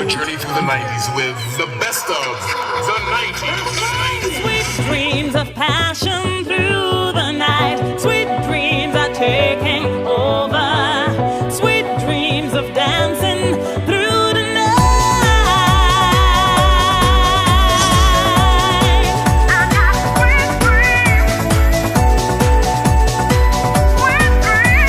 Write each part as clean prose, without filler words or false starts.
Journey through the 90s with the best of the 90s. Sweet dreams of passion through the night. Sweet dreams are taking over. Sweet dreams of dancing through the night. I got sweet dreams. Sweet dreams.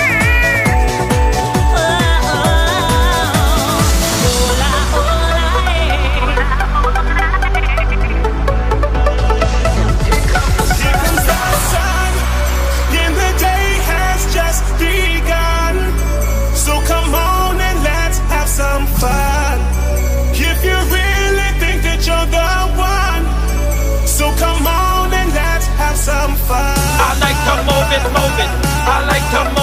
Fun. If you really think that you're the one, so come on and let's have some fun. I like to move it, move it. I like to